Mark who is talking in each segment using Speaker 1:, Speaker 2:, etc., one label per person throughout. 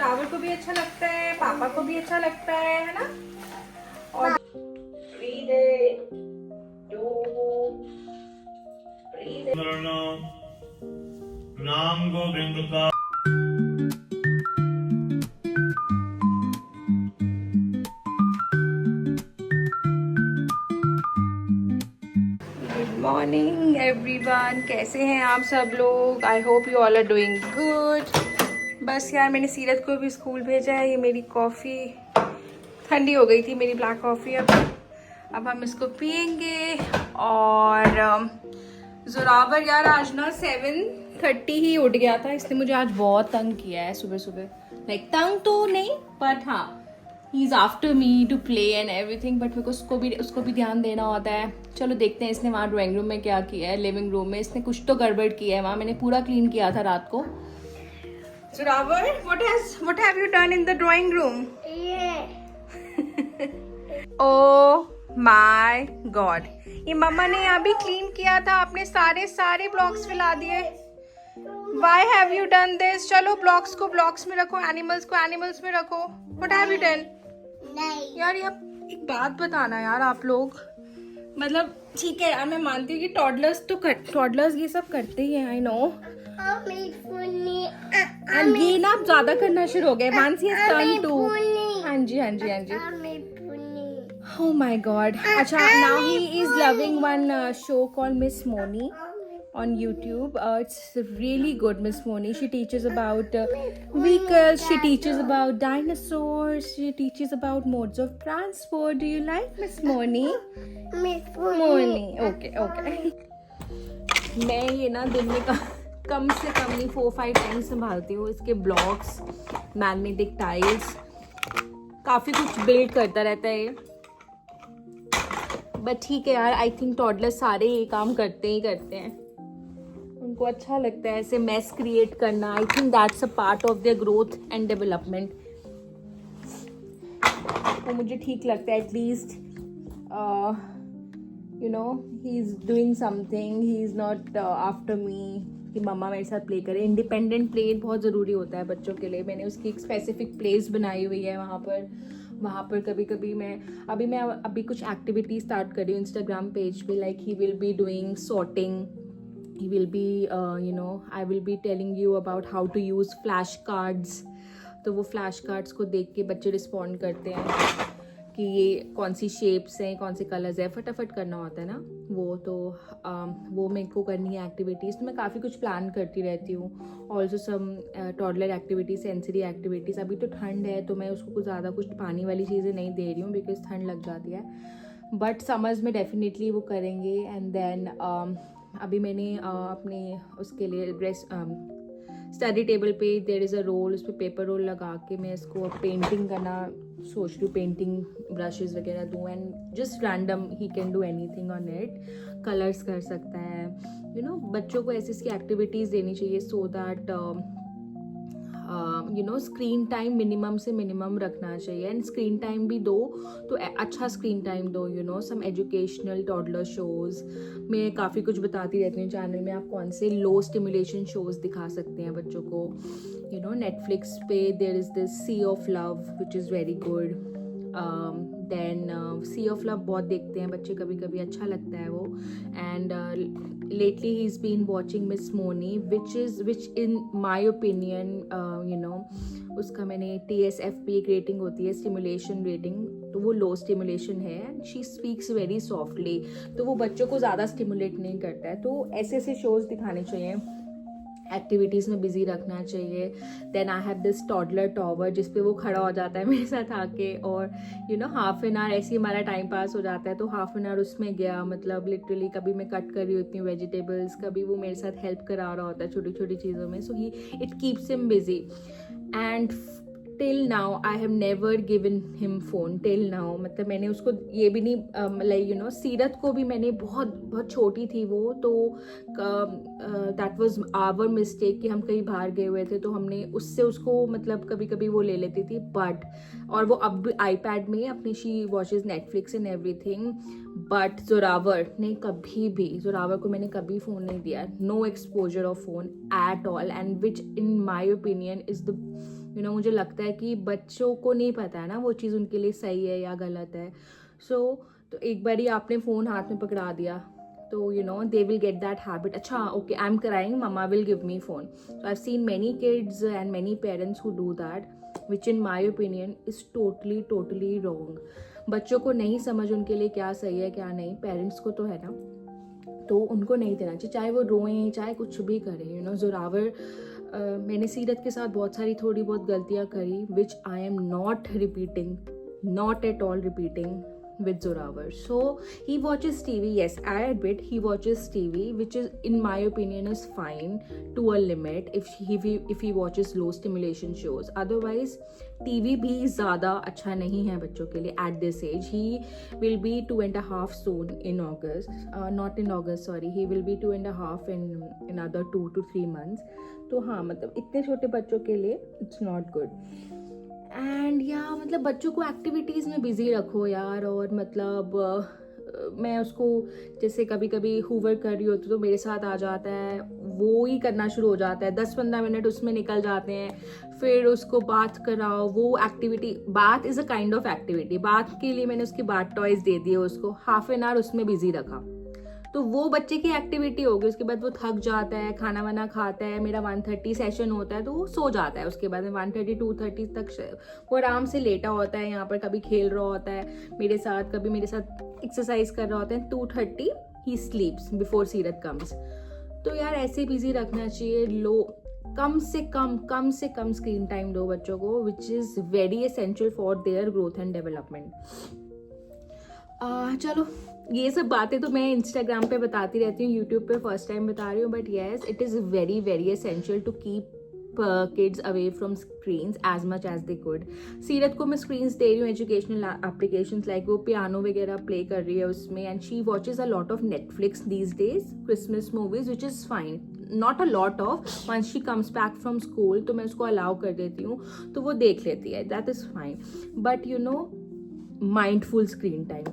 Speaker 1: जोरावर को भी अच्छा लगता है, पापा को भी अच्छा लगता है ना। और
Speaker 2: नाम गोविंद का
Speaker 1: गुड मॉर्निंग एवरीवन, कैसे हैं आप सब लोग। I hope you all are doing good. बस यार मैंने सीरत को भी स्कूल भेजा है। ये मेरी कॉफ़ी ठंडी हो गई थी, मेरी ब्लैक कॉफ़ी। अब हम इसको पियेंगे। और जोरावर यार आज ना 7:30 ही उठ गया था। इसने मुझे आज बहुत तंग किया है सुबह सुबह। लाइक तंग तो नहीं, बट हाँ, he is after me to play and everything. But मेरे को उसको भी ध्यान देना होता है। चलो देखते हैं इसने वहाँ ड्राइंग रूम में क्या किया है। लिविंग रूम में इसने कुछ तो गड़बड़ किया है। वहाँ मैंने पूरा क्लीन किया था रात को। Zorawar, what have you done in the drawing room? Oh my God! ये मम्मा ने यहाँ भी क्लीन किया था। आपने सारे ब्लॉक्स फैला दिए। Why have you done this? चलो ब्लॉक्स को ब्लॉक्स में रखो, एनिमल्स को एनिमल्स में रखो। What have you done? नहीं यार, ये एक बात बताना यार आप लोग। मतलब ठीक है यार, मैं मानती हूँ कि टॉडलर्स ये सब करते ही हैं, आई नो। एंड ये ना आप ज्यादा करना शुरू हो गए। Mansi has turn two. हाँ जी हाँ जी हाँ जी। Oh my God! अच्छा, now he is loving one show called Miss Moni on YouTube. It's really good, Miss Moni. She teaches about vehicles. She teaches about dinosaurs. She teaches about modes of transport. Do you like Miss Moni? Miss Moni. Okay, okay. मैं ये ना दिन में कम से कम नहीं 4-5 times संभालती हूँ। इसके ब्लॉक्स, मैग्नेटिक टाइल्स, काफ़ी कुछ बिल्ड करता रहता है ये। बट ठीक है यार, आई थिंक टॉडलर्स सारे ये काम करते हैं। उनको अच्छा लगता है ऐसे मेस क्रिएट करना। I think that's a part of their growth and development. तो मुझे ठीक लगता है at least you know he is doing something. He is not after me कि मम्मा मेरे साथ प्ले करे। इंडिपेंडेंट प्ले बहुत ज़रूरी होता है बच्चों के लिए। मैंने उसकी एक स्पेसिफिक प्लेस बनाई हुई है वहाँ पर कभी कभी मैं अभी कुछ एक्टिविटी स्टार्ट कर रही हूँ इंस्टाग्राम पेज पे। Like he will be doing sorting, he will be I will be telling you about how to use flash cards. तो वो फ्लैश कार्ड्स को देख के बच्चे रिस्पॉन्ड करते हैं कि ये कौन सी शेप्स हैं, कौन से कलर्स है। फटाफट करना होता है ना वो। तो वो मेरे को करनी है एक्टिविटीज़। तो मैं काफ़ी कुछ प्लान करती रहती हूँ। Also some toddler activities, sensory activities. अभी तो ठंड है तो मैं उसको कुछ ज़्यादा कुछ पानी वाली चीज़ें नहीं दे रही हूँ बिकॉज ठंड लग जाती है। बट समर्स में डेफिनेटली वो करेंगे। एंड देन अभी मैंने अपने उसके लिए ड्रेस स्टडी टेबल पे देयर इज़ अ रोल, उस पर पेपर रोल लगा के मैं इसको पेंटिंग करना सोच रही हूँ। पेंटिंग ब्रशेज़ वगैरह दूँ and just random he can do anything on it. Colours कर सकता है। यू नो बच्चों को ऐसी एक्टिविटीज़ देनी चाहिए so that screen time minimum से मिनिमम रखना चाहिए। एंड स्क्रीन टाइम भी दो तो अच्छा स्क्रीन टाइम दो। सम एजुकेशनल टॉडलर शोज़। मैं काफ़ी कुछ बताती रहती हूँ चैनल में, आप कौन से लो स्टिमुलेशन शोज़ दिखा सकते हैं बच्चों को। नेटफ्लिक्स पे there is this Sea of Love which is very good. Then Sea of Love बहुत देखते हैं बच्चे कभी कभी, अच्छा लगता है वो। And lately he's been watching Miss Moni which in my opinion उसका मैंने TSFP एक रेटिंग होती है, स्टिमुलेशन रेटिंग, तो वो लो स्टिमुलेशन है। And she speaks very softly, तो वो बच्चों को ज़्यादा स्टिमुलेट नहीं करता है। तो ऐसे शोज़ दिखाने चाहिए, एक्टिविटीज़ में बिजी रखना चाहिए। Then I have this toddler tower जिस पे वो खड़ा हो जाता है मेरे साथ आके और हाफ एन आवर ऐसे ही हमारा टाइम पास हो जाता है। तो हाफ एन आवर उसमें गया, मतलब लिटरली कभी मैं कट कर रही होती हूँ वेजिटेबल्स, कभी वो मेरे साथ हेल्प करा रहा होता है छोटी छोटी चीज़ों में। So it keeps him busy. And till now I have never given him phone till now. मतलब मैंने उसको ये भी नहीं सीरत को भी मैंने बहुत छोटी थी वो, तो दैट वाज आवर मिस्टेक कि हम कहीं बाहर गए हुए थे तो हमने उसको मतलब कभी कभी वो ले लेती थी। बट और वो अब भी आईपैड में अपनी she watches Netflix and everything. But Zoravar को मैंने कभी फ़ोन नहीं दिया। No exposure of phone at all, and which in my opinion is the मुझे लगता है कि बच्चों को नहीं पता है ना वो चीज़ उनके लिए सही है या गलत है. तो एक बार ही आपने फ़ोन हाथ में पकड़ा दिया तो they will get that habit. अच्छा okay, I am crying, mamma will give me phone. So I have seen many kids and many parents who do that, which in my opinion is totally wrong. बच्चों को नहीं समझ उनके लिए क्या सही है क्या नहीं, पेरेंट्स को तो है ना, तो उनको नहीं देना चाहिए, चाहे वो रोएं चाहे कुछ भी करें. जोरावर मैंने सीरत के साथ बहुत सारी थोड़ी बहुत गलतियाँ करी which I am not repeating, not at all repeating with Zoravar. So he watches TV, yes, I admit he watches TV, which is in my opinion is fine to a limit if he watches low stimulation shows. Otherwise TV भी ज़्यादा अच्छा नहीं है बच्चों के लिए at this age. He will be 2.5 soon in August, not in August, sorry, he will be 2.5 in another 2 to 3 months. तो हाँ, मतलब इतने छोटे बच्चों के लिए it's not good. एंड मतलब बच्चों को एक्टिविटीज़ में बिज़ी रखो यार. और मतलब मैं उसको जैसे कभी कभी हूवर कर रही होती तो मेरे साथ आ जाता है, वो ही करना शुरू हो जाता है. 10-15 मिनट उसमें निकल जाते हैं. फिर उसको बात कराओ, वो एक्टिविटी, बात is a kind of activity. बात के लिए मैंने उसकी बात टॉयज़ दे दिए उसको, हाफ एन आवर उसमें बिज़ी रखा, तो वो बच्चे की एक्टिविटी होगी. उसके बाद वो थक जाता है, खाना वाना खाता है. मेरा 1:30 सेशन होता है तो वो सो जाता है. उसके बाद में 1:30-2:30 तक वो आराम से लेटा होता है यहाँ पर, कभी खेल रहा होता है मेरे साथ, कभी मेरे साथ एक्सरसाइज कर रहा होता है. 2:30 ही स्लीप्स बिफोर सीरत कम्स. तो यार ऐसे बिजी रखना चाहिए. कम से कम स्क्रीन टाइम दो बच्चों को, विच is very essential for their growth and development. चलो ये सब बातें तो मैं इंस्टाग्राम पे बताती रहती हूँ, यूट्यूब पे फर्स्ट टाइम बता रही हूँ, but yes it is very essential to keep kids away from screens as much as they could. Seerat को मैं स्क्रीन्स दे रही हूँ, एजुकेशनल एप्लीकेशंस लाइक वो पियानो वगैरह प्ले कर रही है उसमें, and she watches a lot of Netflix these days, Christmas movies, which is fine. Not a lot of, once she comes back from school तो मैं उसको अलाउ कर देती हूँ तो वो देख लेती है, that is fine. But mindful screen time.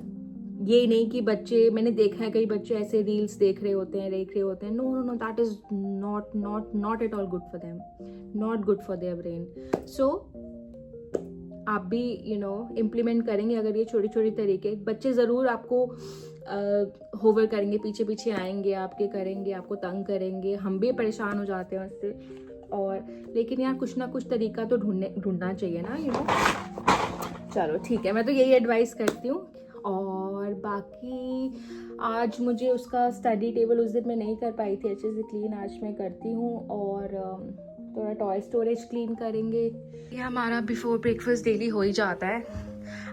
Speaker 1: ये नहीं कि बच्चे, मैंने देखा है कई बच्चे ऐसे रील्स देख रहे होते हैं. No, that is not at all good for them, not good for their brain. So आप भी इम्प्लीमेंट करेंगे अगर ये छोटी छोटी तरीके. बच्चे ज़रूर आपको होवर करेंगे, पीछे आएंगे, आपके करेंगे, आपको तंग करेंगे, हम भी परेशान हो जाते हैं उससे. और लेकिन यार कुछ ना कुछ तरीका तो ढूंढना चाहिए ना. चलो ठीक है, मैं तो यही एडवाइस करती हूँ. और बाकी आज मुझे उसका स्टडी टेबल उस दिन मैं नहीं कर पाई थी अच्छे से क्लीन, आज मैं करती हूँ. और थोड़ा टॉय स्टोरेज क्लीन करेंगे. ये हमारा बिफोर ब्रेकफास्ट डेली हो ही जाता है.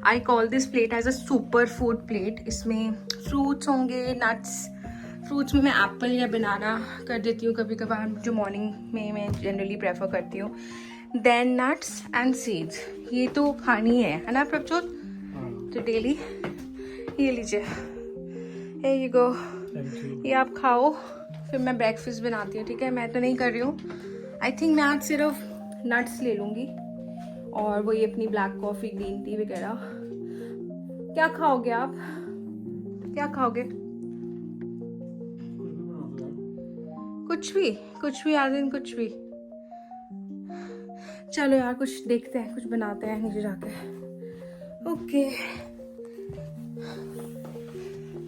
Speaker 1: I call this plate as a super food plate. इसमें फ्रूट्स होंगे, नट्स. फ्रूट्स में मैं एप्पल या बनाना कर देती हूँ कभी कभार, जो मॉर्निंग में मैं जनरली प्रेफर करती हूँ. देन नट्स एंड सीड्स, ये तो खानी है ना प्रभजोत? तो डेली ये लीजिए, ये गो, ये आप खाओ, फिर मैं ब्रेकफास्ट बनाती हूँ. ठीक है, मैं तो नहीं कर रही हूँ. आई थिंक मैं आज सिर्फ नट्स ले लूँगी और वही अपनी ब्लैक कॉफ़ी, ग्रीन टी वगैरह. क्या खाओगे आप? क्या खाओगे? कुछ भी आज दिन कुछ भी. चलो यार कुछ देखते हैं, कुछ बनाते हैं नीचे जाके. ओके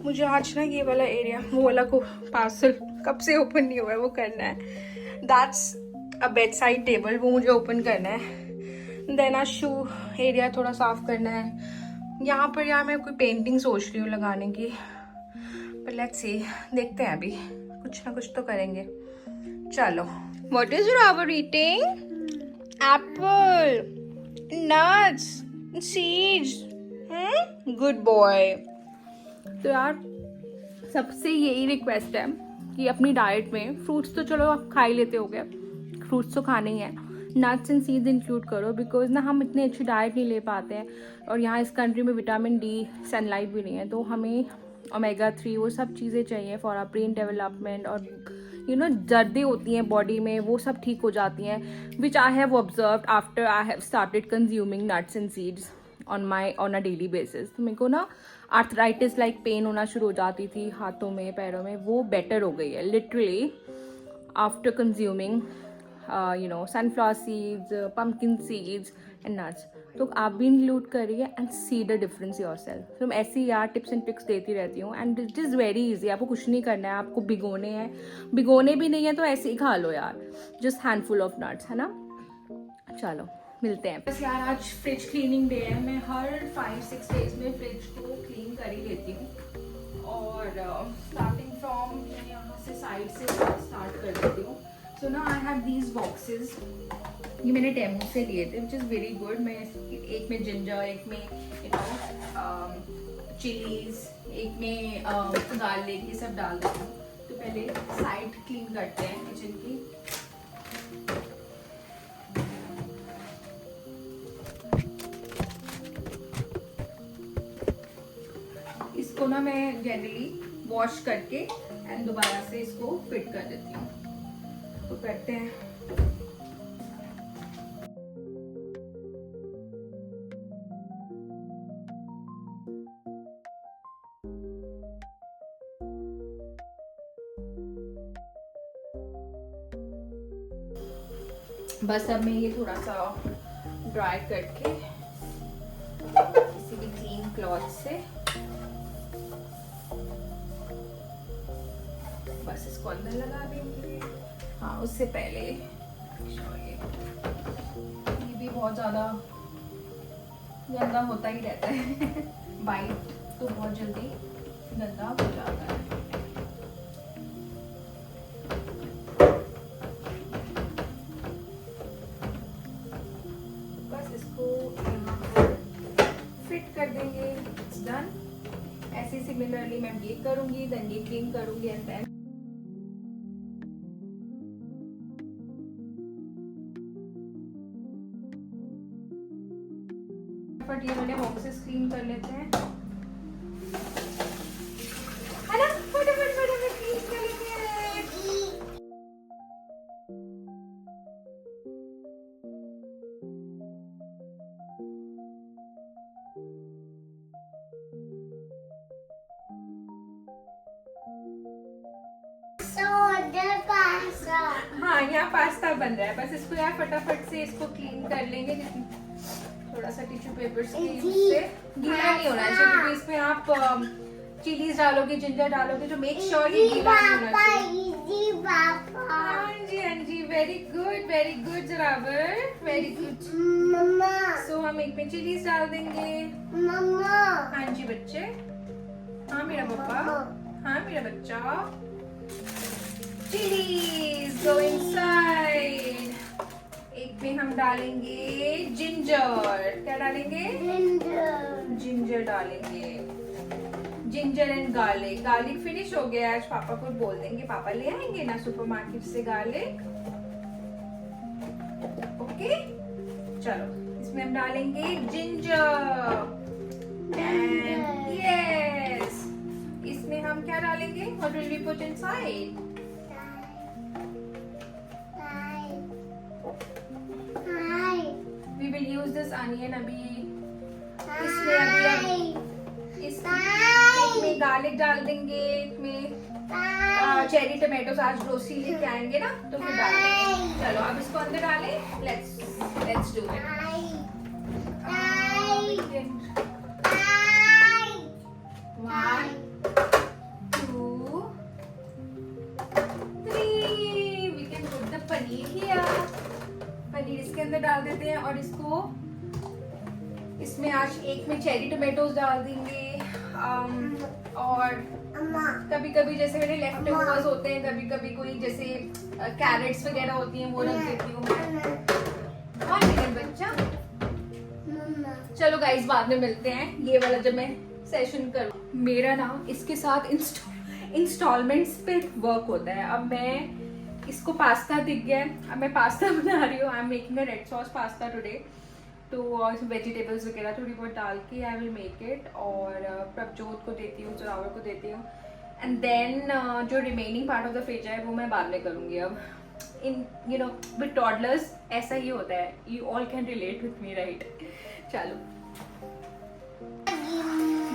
Speaker 1: मुझे आज ना ये वाला एरिया, वो वाला को पार्सल कब से ओपन नहीं हुआ है, वो करना है. That's a bed side table, वो मुझे ओपन करना है. देन आ शू एरिया थोड़ा साफ करना है. यहाँ पर यार मैं कोई पेंटिंग सोच रही हूँ लगाने की, पर लेट्स सी, देखते हैं अभी, कुछ ना कुछ तो करेंगे. चलो. What is your eating? Apple, nuts, seeds. Good boy. तो यार सबसे यही रिक्वेस्ट है कि अपनी डाइट में फ्रूट्स तो चलो आप खा ही लेते हो गए, फ्रूट्स तो खाने ही है, नट्स एंड सीड्स इंक्लूड करो. बिकॉज ना हम इतनी अच्छी डाइट नहीं ले पाते हैं, और यहाँ इस कंट्री में विटामिन डी, सनलाइट भी नहीं है, तो हमें ओमेगा 3 वो सब चीज़ें चाहिए फॉर आवर ब्रेन डेवलपमेंट. और दर्दें होती हैं बॉडी में, वो सब ठीक हो जाती हैं, which I have observed after I have started consuming nuts and seeds on a daily basis. तो मेरे को ना आर्थराइटिस लाइक पेन होना शुरू हो जाती थी हाथों में, पैरों में, वो बेटर हो गई है literally after consuming sunflower seeds, pumpkin seeds and nuts. तो आप भी इंक्लूड करिए and see the difference your self. तो मैं ऐसी यार टिप्स एंड ट्रिक्स देती रहती हूँ and it is very easy. आपको कुछ नहीं करना है, आपको भिगोने हैं, भिगोने भी नहीं है तो ऐसे ही खा लो यार, जस्ट हैंडफुल ऑफ नट्स, है ना. चलो मिलते हैं. बस यार आज फ्रिज क्लीनिंग डे है. मैं हर 5-6 डेज में फ्रिज को क्लीन कर ही लेती हूँ. और स्टार्टिंग फ्रॉम यहाँ से साइड से स्टार्ट कर देती हूँ. सो ना आई हैव दीज बॉक्सेस. ये मैंने टेमू से लिए थे विच इज़ वेरी गुड. मैं एक में जिंजर, एक में चिलीज, एक में गार्लिक, ये सब डाल देती हूँ. तो पहले साइड क्लीन करते हैं किचन की. इसको ना मैं जनरली वॉश करके एंड दोबारा से इसको फिट कर देती हूँ. तो करते हैं. बस अब मैं ये थोड़ा सा ड्राई करके किसी भी क्लीन क्लॉथ से बस इसको अंदर लगा देंगे. हाँ उससे पहले ये भी बहुत ज़्यादा गंदा होता ही रहता है. वाइट तो बहुत जल्दी गंदा हो जाता है. बस इसको यहाँ पर फिट कर देंगे. It's done. ऐसे सिमिलरली मैं ये करूँगी, देन ये क्लीन करूँगी एंड देन फटाफट ये मैंने बॉक्सेस क्लीन कर लेते हैं, है ना. फटाफट क्लीन कर लेते हैं. हाँ यहाँ पास्ता बन रहा है. बस इसको यार फटाफट से इसको क्लीन कर लेंगे. थोड़ा सा टिश्यू पेपर के यूज से. गीला नहीं होना चाहिए क्योंकि इसमें आप चिलीज डालोगे, जिंजर डालोगे, तो मेक श्योर ये गीला नहीं होना चाहिए. हाँ जी वेरी गुड जरावर, वेरी गुड. सो हम एक में चिलीज डाल देंगे. हाँ जी बच्चे. हाँ मेरा पापा. हाँ मेरा बच्चा. Chillies go inside. एक में हम डालेंगे जिंजर. क्या डालेंगे? जिंजर डालेंगे. Ginger and garlic. Garlic finish हो गया. आज पापा को बोल देंगे, पापा ले आएंगे ना सुपरमार्केट से गार्लिक. ओके चलो इसमें हम डालेंगे जिंजर एंड यस. इसमें हम क्या डालेंगे? What will we put inside? We will use this onion. अभी इसमें इसमें गार्लिक डाल देंगे. इसमें चेरी टमाटोस आज रोसी लेके आएंगे ना तो फिर डाल देंगे. चलो अब इसको अंदर डालें. Let's do it. 1 2 3. We can put the paneer here. Paneer इसके अंदर डाल देते हैं और इसको इसमें आज एक में चेरी टोमेटोज डाल देंगे. और कभी कभी जैसे मेरे लेफ्ट ओवर्स होते हैं, कभी कभी कोई जैसे कैरेट्स वगैरह होती हैं वो रख देती हूँ मैं. हाँ मेरा बच्चा. चलो गाइस बाद में मिलते हैं ये वाला जब मैं सेशन करूँ. मेरा ना इसके साथ इंस्टॉलमेंट्स पे वर्क होता है. अब मैं इसको पास्ता दिख गया. अब मैं पास्ता बना रही हूँ. I am making a red sauce pasta today. तो वेजिटेबल्स वगैरह थोड़ी बहुत डाल के आई विल मेक इट. और प्रभजोत को देती हूँ, जोरावर को देती हूँ. एंड देन जो remaining part of the fridge है वो मैं बाद में करूँगी. अब इन विद टॉडलर्स ऐसा ही होता है. You all can relate with me right. चलो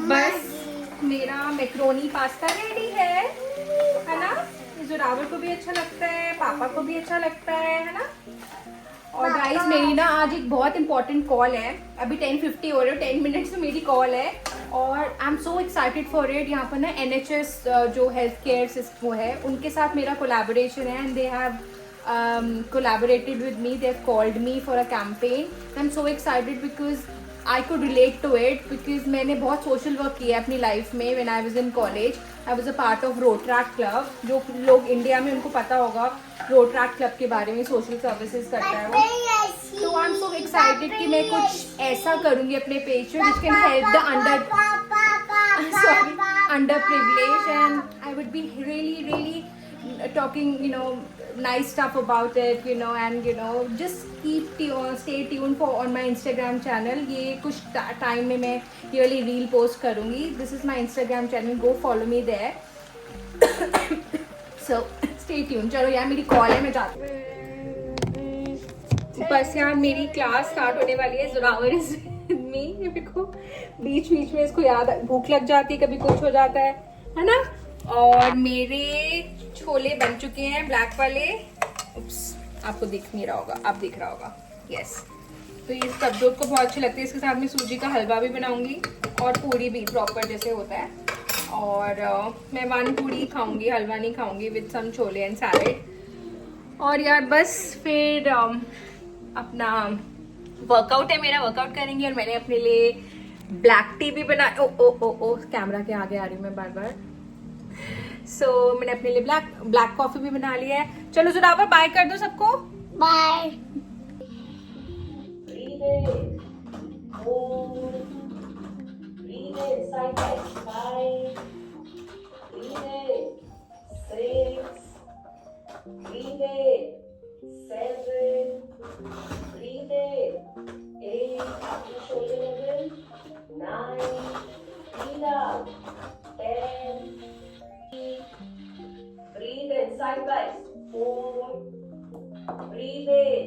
Speaker 1: बस मेरा मैक्रोनी पास्ता रेडी है ना. जोरावर को भी अच्छा लगता है, पापा को भी अच्छा लगता है ना। और गाइस मेरी ना आज एक बहुत इंपॉर्टेंट कॉल है, अभी 10:50 हो रहे हो, 10 मिनट्स में मेरी कॉल है और I am so excited for it. यहाँ पर ना NHS जो हेल्थ केयर सिस्टम वो है उनके साथ मेरा कोलैबोरेशन है and they have collaborated with me, they have called me for a campaign. I'm so excited because I could relate to it because मैंने बहुत सोशल वर्क किया है अपनी लाइफ में। when I was in college I was a part of Rotaract Club, जो लोग India में उनको पता होगा Rotaract Club के बारे में, सोशल सर्विसेज करता है वो। तो आई एम सो एक्साइटेड कि मैं कुछ ऐसा करूँगी अपने पेज पे which can help the underprivileged and I would be really talking nice stuff about it and just stay tuned for on my Instagram channel. ये कुछ टाइम में मैं ये वाली रील पोस्ट करूँगी. This is my Instagram channel, go follow me there. So stay tuned. चलो यार मेरी कॉल है, मैं जाती हूँ. बस यार मेरी क्लास स्टार्ट होने वाली है. जोरावर इज में देखो बीच में इसको याद भूख लग जाती है, कभी कुछ हो जाता है ना. और मेरे छोले बन चुके हैं ब्लैक वाले. उप्स, आपको दिख नहीं रहा होगा, आप दिख रहा होगा. यस, तो ये सब्जी को बहुत अच्छी लगती है. इसके साथ में सूजी का हलवा भी बनाऊंगी और पूरी भी प्रॉपर जैसे होता है. और मैं 1 पूरी खाऊंगी, हलवा नहीं खाऊंगी, with some chole and salad. और यार बस फिर अपना वर्कआउट है मेरा, वर्कआउट करेंगे. और मैंने अपने लिए ब्लैक टी भी बना ओ कैमरा के आगे आ रही हूँ मैं बार. सो मैंने अपने लिए ब्लैक कॉफी भी बना लिया है. चलो जोरावर बाय कर दो सबको.
Speaker 3: Bye.
Speaker 4: Breathe in, side by 4. Breathe in,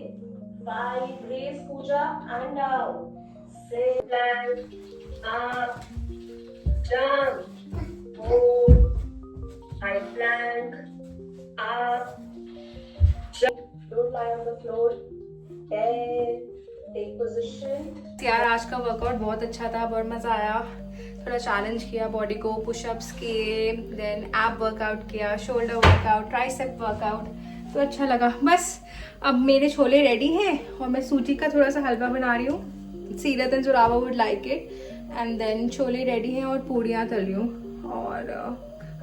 Speaker 4: 5. Raise puja and down. 6. Plank, up, jump. 4. High plank, up, jump. Don't lie on the floor. 10. Take position.
Speaker 1: यार आज का वर्कआउट बहुत अच्छा था, बहुत मजा आया. थोड़ा चैलेंज किया बॉडी को, पुशअप्स किए, देन एप वर्कआउट किया, शोल्डर वर्कआउट, ट्राइसेप वर्कआउट, तो अच्छा लगा. बस अब मेरे छोले रेडी हैं और मैं सूजी का थोड़ा सा हलवा बना रही हूँ. Seerat and Zoravar would like it. And then chole ready हैं और पूड़ियाँ तल रही हूँ. और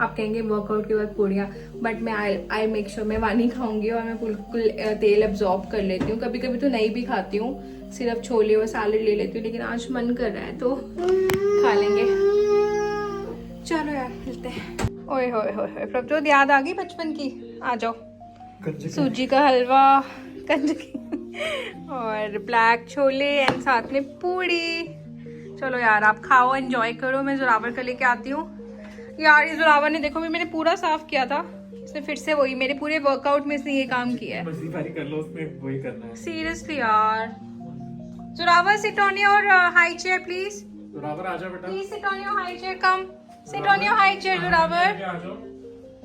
Speaker 1: आप कहेंगे वर्कआउट के बाद पूड़ियाँ, बट मैं आई मेक श्योर मैं वानी खाऊंगी और मैं बिल्कुल तेल एब्जॉर्ब कर लेती हूँ. कभी कभी तो नहीं भी खाती हूँ, सिर्फ छोले और सैलेड ले लेती हूँ, लेकिन आज मन कर रहा है तो खा लेंगे. चलो यार मिलते हैं. ओए होए होए, प्रभजोत याद आ गई बचपन की. आ जाओ. सूजी का हलवा, कंजकी और ब्लैक छोले एंड साथ में पूड़ी. चलो यार आप खाओ, एंजॉय करो. मैं जोरावर का लेके आती हूँ. यार ये जोरावर ने देखो भी मैंने पूरा साफ किया था, इसने फिर से वही मेरे पूरे वर्कआउट में इसने ये काम किया है.
Speaker 2: कर लो, उसमें वही करना है.
Speaker 1: सीरियसली यार. Zorawar sit on your high chair please.
Speaker 2: Zorawar आजा बेटा.
Speaker 1: Please sit on your high chair. Come sit on your high chair Zorawar.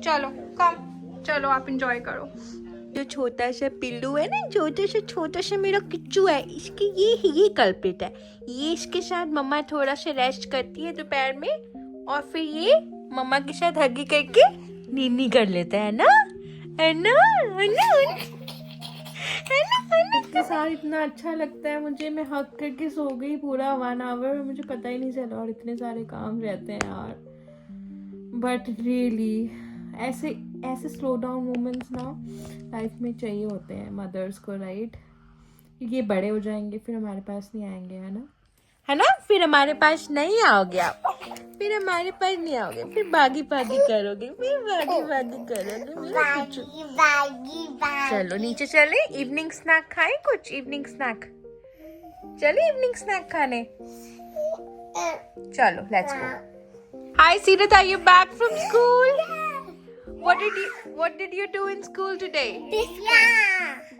Speaker 1: चलो कम, चलो आप इंजॉय करो. जो छोटा सा पिल्लू है ना, छोटा सा मेरा किच्चू है, इसके ये कल्प्रिट है. ये इसके साथ मम्मा थोड़ा सा रेस्ट करती है दोपहर में और फिर ये मम्मा के साथ हगी करके नीनी कर लेता है ना, है ना, है ना, इसके साथ इतना अच्छा लगता है मुझे. मैं हक करके सो गई पूरा 1 आवर, मुझे पता ही नहीं चला. और इतने सारे काम रहते हैं यार, बट रियली ऐसे स्लो डाउन मोमेंट्स ना लाइफ में चाहिए होते हैं मदर्स को, राइट. क्योंकि ये बड़े हो जाएंगे फिर हमारे पास नहीं आएंगे, है ना, फिर हमारे पास नहीं आओगे आप, फिर हमारे पास नहीं आओगे, फिर बागी करोगे, चलो नीचे चले, इवनिंग स्नैक खाए. कुछ इवनिंग स्नैक, चले इवनिंग स्नैक खाने. चलो let's go. Hi Seerat, are you back from school? What did you do in school today?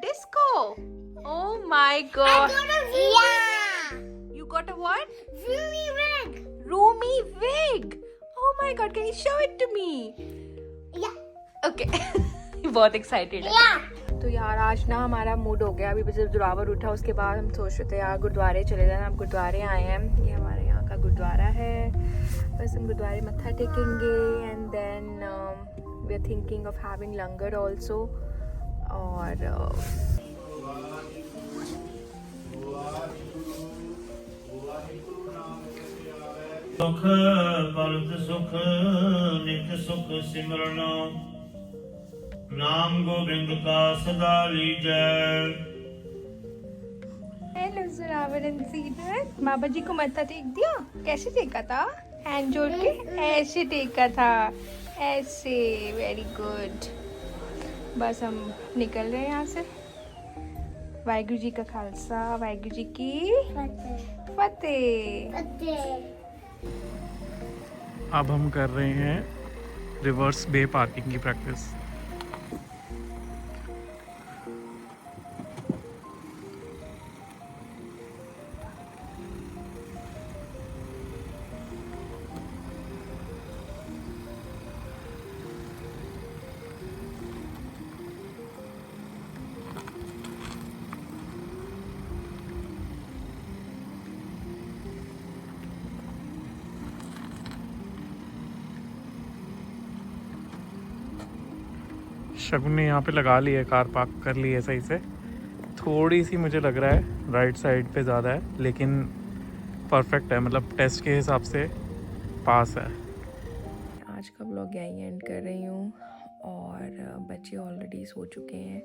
Speaker 1: Disco. Oh my god. You got a what? Roomy wig. Oh my god, can you show it to me?
Speaker 3: Yeah.
Speaker 1: Okay बहुत excited है। तो यार आज ना हमारा mood हो गया, अभी बस जोरावर उठा उसके बाद हम सोच रहे थे यार गुरुद्वारे चले जाना। हम गुरुद्वारे आए हैं, ये हमारे यहाँ का गुरुद्वारा है। बस हम गुरुद्वारे मत्था टेकेंगे and then we are thinking of having langar also. और
Speaker 3: सुख परत सुख नित सुख सिमरन नाम गोविंद का सदा लीजै।
Speaker 1: हेलो जोरावर एंड सीनत, बाबा जी को मत्था टेक दिया? कैसे टेका था? हैंड जोड़ के ऐसे टेका था, ऐसे। Very good. बस हम निकल रहे हैं यहाँ से। वाहिगुरु जी का खालसा, वाहिगुरु जी की फतेह।
Speaker 2: अब हम कर रहे हैं रिवर्स बे पार्किंग की प्रैक्टिस। शगुन ने यहाँ पे लगा ली है, कार पार्क कर ली है सही से। थोड़ी सी मुझे लग रहा है राइट साइड पे ज़्यादा है, लेकिन परफेक्ट है, मतलब टेस्ट के हिसाब से पास है।
Speaker 1: आज का ब्लॉग यहीं एंड कर रही हूँ और बच्चे ऑलरेडी सो चुके हैं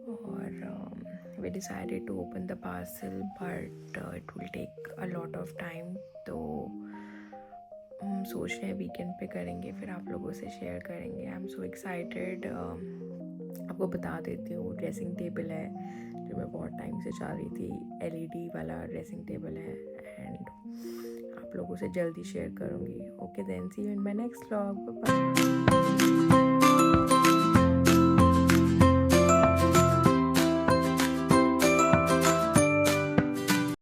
Speaker 1: और we decided to open the parcel but it will take a lot of time. तो हम सोच रहे हैं वीकेंड पे करेंगे, फिर आप लोगों से शेयर करेंगे। I am so excited. आपको बता देती हूँ ड्रेसिंग टेबल है जो मैं बहुत टाइम से चाह रही थी, LED वाला ड्रेसिंग टेबल है एंड आप लोगों से जल्दी शेयर करूँगी। Okay then, see you in my next vlog. Bye.